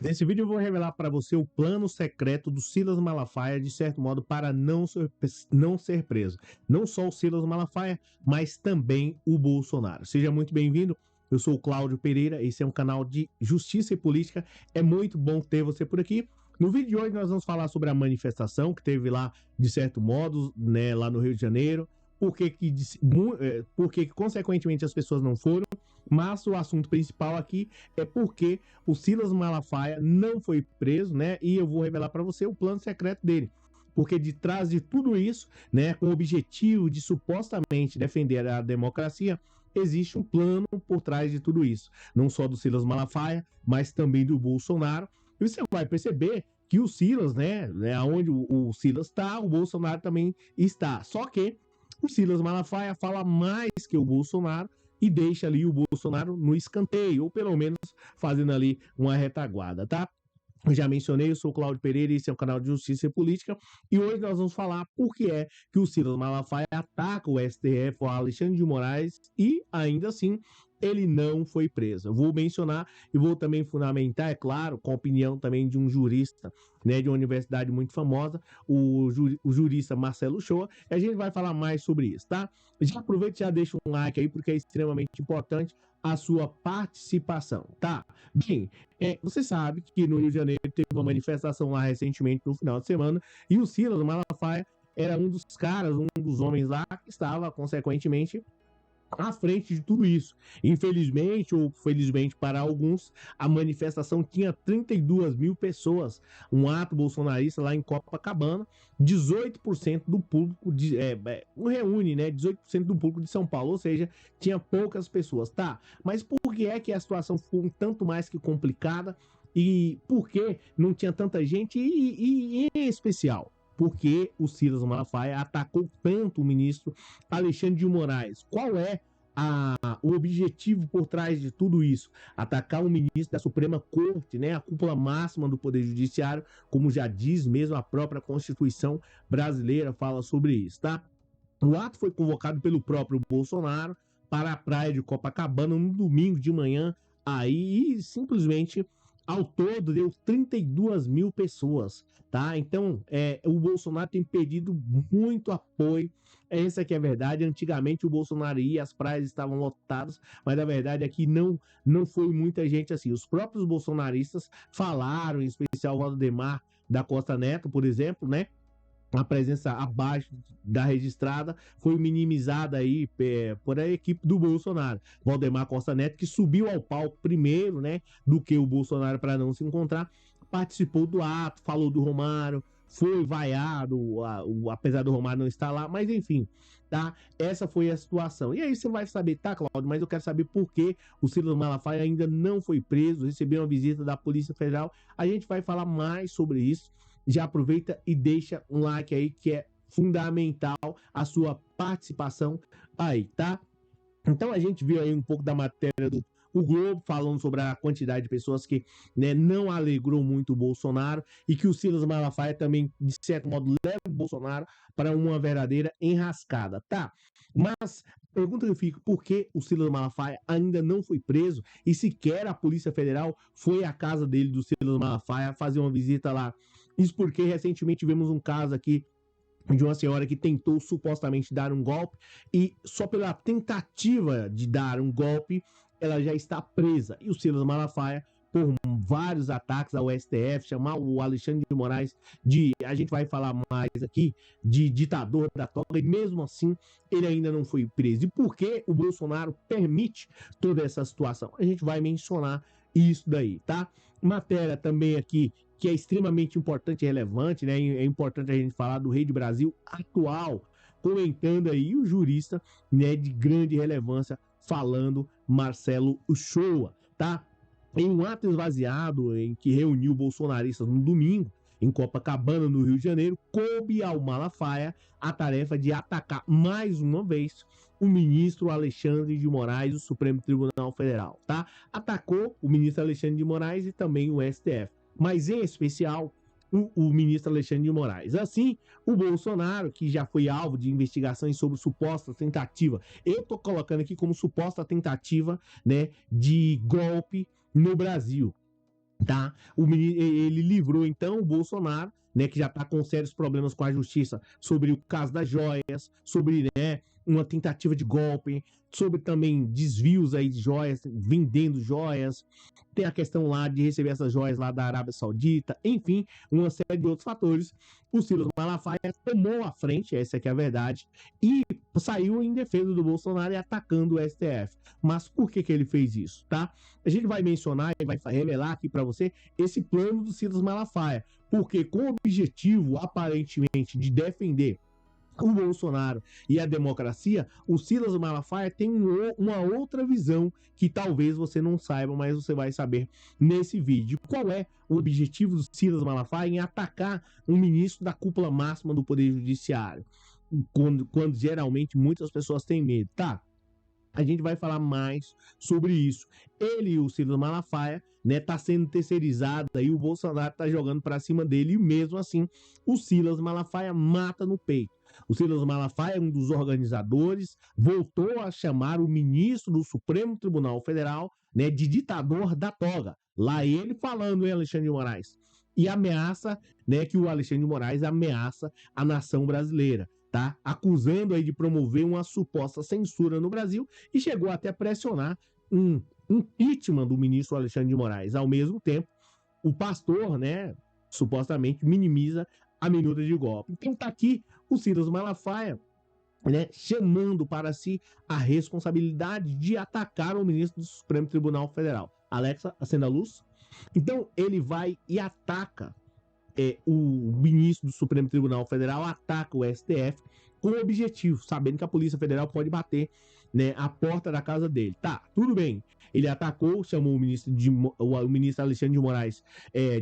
Nesse vídeo eu vou revelar para você o plano secreto do Silas Malafaia, de certo modo, para não ser preso. Não só o Silas Malafaia, mas também o Bolsonaro. Seja muito bem-vindo. Eu sou o Cláudio Pereira, esse é um canal de justiça e política. É muito bom ter você por aqui. No vídeo de hoje nós vamos falar sobre a manifestação que teve lá, de certo modo, né, lá no Rio de Janeiro. Por que consequentemente as pessoas não foram, mas o assunto principal aqui é porque o Silas Malafaia não foi preso, né? E eu vou revelar para você o plano secreto dele. Porque de trás de tudo isso, né, com o objetivo de supostamente defender a democracia, existe um plano por trás de tudo isso. Não só do Silas Malafaia, mas também do Bolsonaro. E você vai perceber que o Silas, né, onde o Silas está, o Bolsonaro também está. Só que o Silas Malafaia fala mais que o Bolsonaro e deixa ali o Bolsonaro no escanteio, ou pelo menos fazendo ali uma retaguarda, tá? Eu já mencionei, eu sou o Cláudio Pereira, esse é um canal de justiça e política, e hoje nós vamos falar por que é que o Silas Malafaia ataca o STF, o Alexandre de Moraes, e ainda assim ele não foi preso. Eu vou mencionar e vou também fundamentar, é claro, com a opinião também de um jurista, né, de uma universidade muito famosa, o jurista Marcelo Shoa, e a gente vai falar mais sobre isso, tá? Já aproveita e já deixa um like aí, porque é extremamente importante a sua participação, tá? Bem, você sabe que no Rio de Janeiro teve uma manifestação lá recentemente, no final de semana, e o Silas Malafaia era um dos caras, um dos homens lá que estava, consequentemente, à frente de tudo isso. Infelizmente, ou felizmente para alguns, a manifestação tinha 32 mil pessoas, um ato bolsonarista lá em Copacabana, 18% do público, reúne, né, 18% do público de São Paulo, ou seja, tinha poucas pessoas, tá? Mas por que é que a situação foi um tanto mais que complicada e por que não tinha tanta gente e em especial? Porque o Silas Malafaia atacou tanto o ministro Alexandre de Moraes. Qual é o objetivo por trás de tudo isso? Atacar o ministro da Suprema Corte, né, a cúpula máxima do Poder Judiciário, como já diz mesmo a própria Constituição brasileira, fala sobre isso, tá? O ato foi convocado pelo próprio Bolsonaro para a praia de Copacabana no domingo de manhã, aí simplesmente ao todo deu 32 mil pessoas, tá? Então, o Bolsonaro tem pedido muito apoio, essa que é a verdade. Antigamente o Bolsonaro ia, as praias estavam lotadas, mas a verdade é que não foi muita gente assim. Os próprios bolsonaristas falaram, em especial o Valdemar da Costa Neto, por exemplo, né? A presença abaixo da registrada foi minimizada aí por a equipe do Bolsonaro. Valdemar Costa Neto, que subiu ao palco primeiro, né, do que o Bolsonaro para não se encontrar, participou do ato, falou do Romário, foi vaiado, apesar do Romário não estar lá, mas enfim, tá? Essa foi a situação. E aí você vai saber, tá, Cláudio, mas eu quero saber por que o Silas Malafaia ainda não foi preso, recebeu uma visita da Polícia Federal. A gente vai falar mais sobre isso. Já aproveita e deixa um like aí, que é fundamental a sua participação aí, tá? Então a gente viu aí um pouco da matéria do o Globo falando sobre a quantidade de pessoas que, né, não alegrou muito o Bolsonaro e que o Silas Malafaia também, de certo modo, leva o Bolsonaro para uma verdadeira enrascada, tá? Mas pergunta que eu fico, por que o Silas Malafaia ainda não foi preso e sequer a Polícia Federal foi à casa dele, do Silas Malafaia, fazer uma visita lá? Isso porque recentemente tivemos um caso aqui de uma senhora que tentou supostamente dar um golpe e só pela tentativa de dar um golpe ela já está presa. E o Silas Malafaia, por vários ataques ao STF, chamar o Alexandre de Moraes de, a gente vai falar mais aqui, de ditador da toga, e mesmo assim ele ainda não foi preso. E por que o Bolsonaro permite toda essa situação? A gente vai mencionar isso daí, tá? Matéria também aqui que é extremamente importante e relevante, né? É importante a gente falar do Rei de Brasil atual, comentando aí o jurista, né, de grande relevância, falando Marcelo Uchoa, tá? Em um ato esvaziado em que reuniu bolsonaristas no domingo, em Copacabana, no Rio de Janeiro, coube ao Malafaia a tarefa de atacar mais uma vez o ministro Alexandre de Moraes do Supremo Tribunal Federal, tá? Atacou o ministro Alexandre de Moraes e também o STF, mas em especial o ministro Alexandre de Moraes. Assim, o Bolsonaro, que já foi alvo de investigações sobre suposta tentativa, eu tô colocando aqui como suposta tentativa, né, de golpe no Brasil. tá? Ele livrou então o Bolsonaro, né, que já está com sérios problemas com a justiça sobre o caso das joias, sobre, né, uma tentativa de golpe, sobre também desvios aí de joias, vendendo joias. Tem a questão lá de receber essas joias lá da Arábia Saudita, enfim, uma série de outros fatores. O Silas Malafaia tomou a frente, essa é a verdade, e saiu em defesa do Bolsonaro e atacando o STF. Mas por que ele fez isso, tá? A gente vai mencionar e vai revelar aqui para você esse plano do Silas Malafaia, porque com o objetivo, aparentemente, de defender o Bolsonaro e a democracia, o Silas Malafaia tem uma outra visão que talvez você não saiba, mas você vai saber nesse vídeo. Qual é o objetivo do Silas Malafaia em atacar um ministro da cúpula máxima do Poder Judiciário? Quando geralmente muitas pessoas têm medo, tá? A gente vai falar mais sobre isso. Ele e o Silas Malafaia, né, tá sendo terceirizado aí, o Bolsonaro tá jogando para cima dele e mesmo assim o Silas Malafaia mata no peito. O Silas Malafaia é um dos organizadores, voltou a chamar o ministro do Supremo Tribunal Federal, né, de ditador da toga. Lá ele falando, hein, Alexandre de Moraes? E ameaça, né, que o Alexandre de Moraes ameaça a nação brasileira. Tá? Acusando aí de promover uma suposta censura no Brasil e chegou até a pressionar um impeachment do ministro Alexandre de Moraes. Ao mesmo tempo, o pastor, né, supostamente minimiza a minuta de golpe. Então tá aqui o Silas Malafaia, né, chamando para si a responsabilidade de atacar o ministro do Supremo Tribunal Federal. Alexa, acenda a luz. Então ele vai e ataca o ministro do Supremo Tribunal Federal, ataca o STF com o objetivo, sabendo que a Polícia Federal pode bater, né, a porta da casa dele. Tá, tudo bem. Ele atacou, chamou o ministro Alexandre de Moraes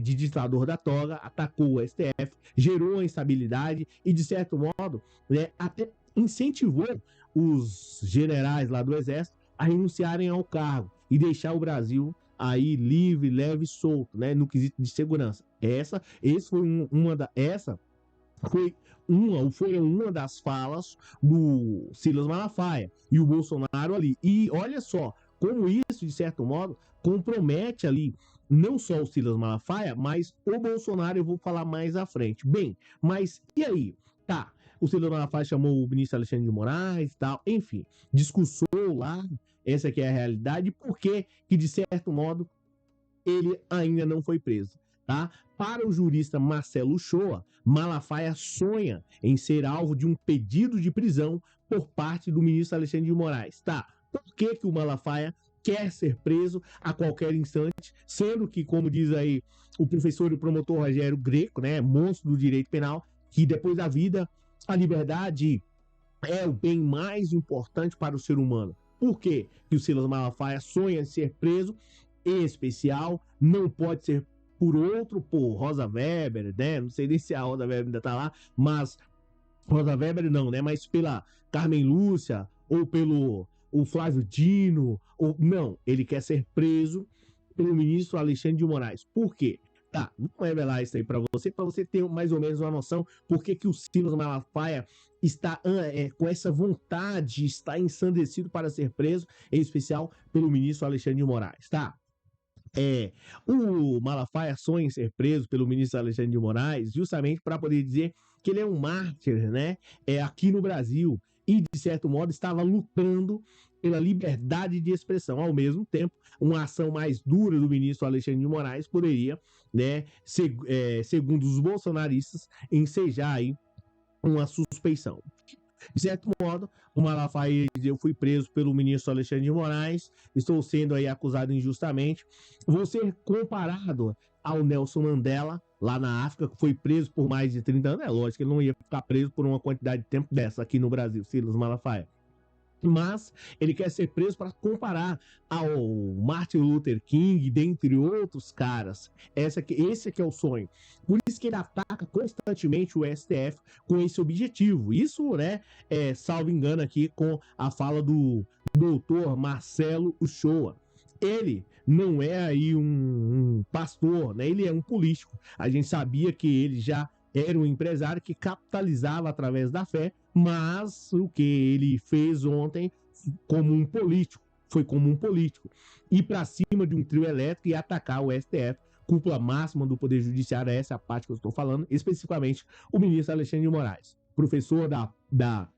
de ditador da toga, atacou o STF, gerou uma instabilidade e, de certo modo, né, até incentivou os generais lá do Exército a renunciarem ao cargo e deixar o Brasil aí livre, leve e solto, né, no quesito de segurança. Essa foi uma das falas do Silas Malafaia e o Bolsonaro ali. E olha só, como isso, de certo modo, compromete ali não só o Silas Malafaia, mas o Bolsonaro, eu vou falar mais à frente. Bem, mas e aí? Tá, o Silas Malafaia chamou o ministro Alexandre de Moraes e tal, enfim, discursou lá, essa aqui é a realidade, por que de certo modo, ele ainda não foi preso, tá? Para o jurista Marcelo Uchoa, Malafaia sonha em ser alvo de um pedido de prisão por parte do ministro Alexandre de Moraes, tá? Por que o Malafaia quer ser preso a qualquer instante, sendo que, como diz aí o professor e o promotor Rogério Greco, né, monstro do direito penal, que depois da vida, a liberdade é o bem mais importante para o ser humano. Por quê que o Silas Malafaia sonha em ser preso? Em especial, não pode ser por Rosa Weber, né? Não sei nem se a Rosa Weber ainda tá lá, mas Rosa Weber não, né? Mas pela Carmen Lúcia ou pelo o Flávio Dino, ou não, ele quer ser preso pelo ministro Alexandre de Moraes. Por quê? Tá, vou revelar isso aí para você ter mais ou menos uma noção por que o Silas Malafaia está com essa vontade, está ensandecido para ser preso, em especial pelo ministro Alexandre de Moraes, tá? O Malafaia sonha em ser preso pelo ministro Alexandre de Moraes justamente para poder dizer que ele é um mártir, né? Aqui no Brasil e, de certo modo, estava lutando pela liberdade de expressão. Ao mesmo tempo, uma ação mais dura do ministro Alexandre de Moraes poderia, né, segundo os bolsonaristas, ensejar aí uma suspeição. De certo modo, o Malafaia diz: eu fui preso pelo ministro Alexandre de Moraes, estou sendo aí acusado injustamente, vou ser comparado ao Nelson Mandela, lá na África, que foi preso por mais de 30 anos. É lógico que ele não ia ficar preso por uma quantidade de tempo dessa aqui no Brasil, Silas Malafaia. Mas ele quer ser preso para comparar ao Martin Luther King, dentre outros caras. Esse aqui é o sonho. Por isso que ele ataca constantemente o STF com esse objetivo. Isso, né, salvo engano aqui com a fala do doutor Marcelo Uchoa. Ele não é aí um pastor, né? Ele é um político. A gente sabia que ele já era um empresário que capitalizava através da fé, mas o que ele fez ontem como um político, foi como um político, ir para cima de um trio elétrico e atacar o STF cúpula máxima do Poder Judiciário, essa é a parte que eu estou falando, especificamente o ministro Alexandre de Moraes, professor da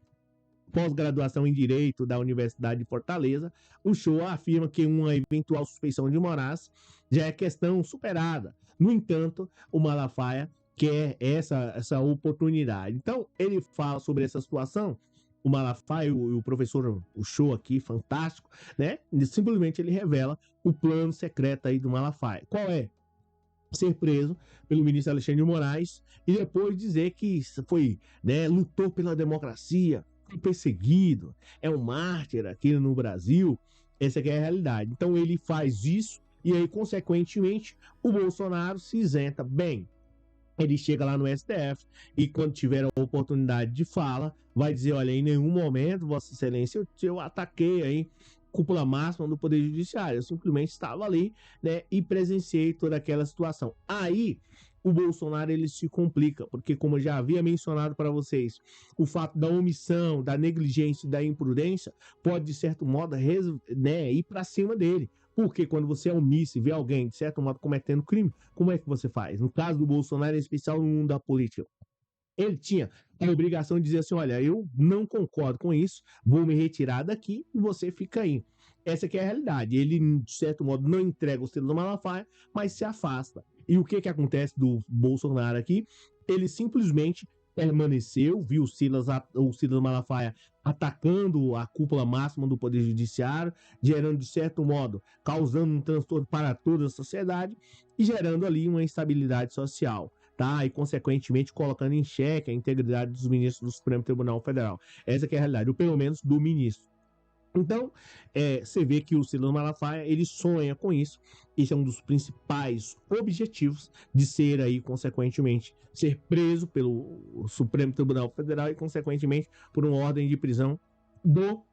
pós-graduação em Direito da Universidade de Fortaleza. O show afirma que uma eventual suspeição de Moraes já é questão superada. No entanto, o Malafaia quer essa oportunidade. Então, ele fala sobre essa situação. O Malafaia, o professor, o show aqui, fantástico, né? Simplesmente ele revela o plano secreto aí do Malafaia. Qual é? Ser preso pelo ministro Alexandre de Moraes e depois dizer que foi, né, lutou pela democracia, foi perseguido, é um mártir aqui no Brasil. Essa aqui é a realidade. Então ele faz isso e aí, consequentemente, o Bolsonaro se isenta. Bem, ele chega lá no STF e quando tiver a oportunidade de fala, vai dizer, olha, em nenhum momento, Vossa Excelência, eu ataquei aí cúpula máxima do Poder Judiciário. Eu simplesmente estava ali, né, e presenciei toda aquela situação. Aí, o Bolsonaro, ele se complica, porque como eu já havia mencionado para vocês, o fato da omissão, da negligência e da imprudência pode, de certo modo, né, ir para cima dele. Porque quando você é omisso e vê alguém, de certo modo, cometendo crime, como é que você faz? No caso do Bolsonaro, em especial no mundo da política, ele tinha a obrigação de dizer assim, olha, eu não concordo com isso, vou me retirar daqui e você fica aí. Essa aqui é a realidade. Ele, de certo modo, não entrega o selo do Malafaia, mas se afasta. E o que acontece do Bolsonaro aqui? Ele simplesmente permaneceu, viu o Silas Malafaia atacando a cúpula máxima do Poder Judiciário, gerando, de certo modo, causando um transtorno para toda a sociedade e gerando ali uma instabilidade social. Tá? E, consequentemente, colocando em xeque a integridade dos ministros do Supremo Tribunal Federal. Essa que é a realidade, ou pelo menos do ministro. Então, você vê que o Silas Malafaia, ele sonha com isso. Esse é um dos principais objetivos de ser aí, consequentemente, ser preso pelo Supremo Tribunal Federal e, consequentemente, por uma ordem de prisão do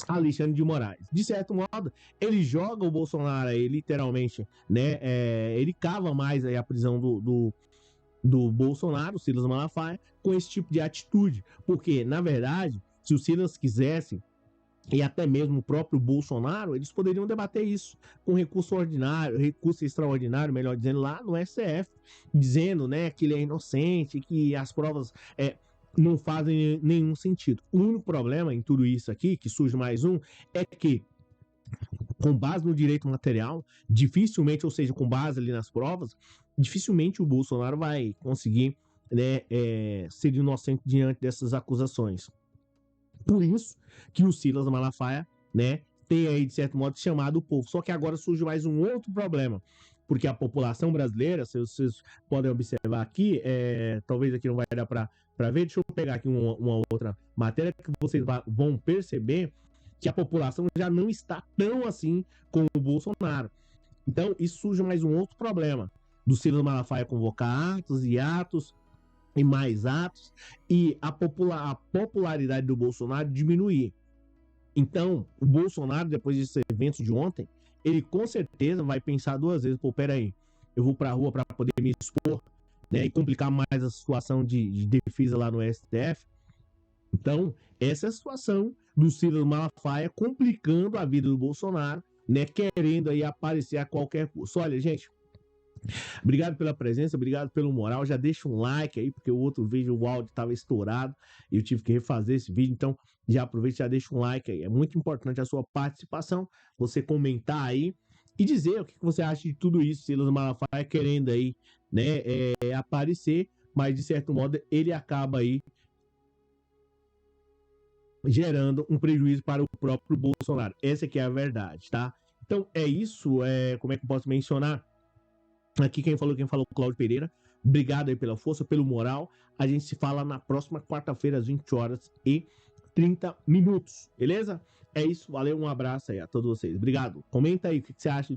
Alexandre de Moraes. De certo modo, ele joga o Bolsonaro aí, literalmente, né? Ele cava mais aí a prisão do Bolsonaro, o Silas Malafaia, com esse tipo de atitude. Porque, na verdade, se o Silas quisesse, e até mesmo o próprio Bolsonaro, eles poderiam debater isso com recurso ordinário, recurso extraordinário, melhor dizendo, lá no STF, dizendo, né, que ele é inocente, que as provas não fazem nenhum sentido. O único problema em tudo isso aqui, que surge mais um, é que, com base no direito material, dificilmente, ou seja, com base ali nas provas, dificilmente o Bolsonaro vai conseguir, né, ser inocente diante dessas acusações. Por isso que o Silas Malafaia, né, tem aí, de certo modo, chamado o povo. Só que agora surge mais um outro problema, porque a população brasileira, se vocês podem observar aqui, talvez aqui não vai dar para ver, deixa eu pegar aqui uma outra matéria que vocês vão perceber que a população já não está tão assim com o Bolsonaro. Então, isso surge mais um outro problema, do Silas Malafaia convocar atos e mais atos, e a popularidade do Bolsonaro diminuir. Então, o Bolsonaro, depois desse evento de ontem, ele com certeza vai pensar duas vezes, pô, peraí, eu vou pra rua para poder me expor, né, e complicar mais a situação de defesa lá no STF. Então, essa é a situação do Silas Malafaia complicando a vida do Bolsonaro, né, querendo aí aparecer a qualquer custo. Olha, gente, obrigado pela presença, obrigado pelo moral. Já deixa um like aí, porque o outro vídeo, o áudio estava estourado e eu tive que refazer esse vídeo. Então, já aproveita e já deixa um like aí. É muito importante a sua participação, você comentar aí e dizer o que você acha de tudo isso. Silas Malafaia querendo aí, né, aparecer, mas de certo modo ele acaba aí gerando um prejuízo para o próprio Bolsonaro. Essa que é a verdade, tá? Então, é isso. Como é que eu posso mencionar? Aqui quem falou, Cláudio Pereira. Obrigado aí pela força, pelo moral. A gente se fala na próxima quarta-feira, às 20h30, beleza? É isso, valeu, um abraço aí a todos vocês. Obrigado. Comenta aí o que você acha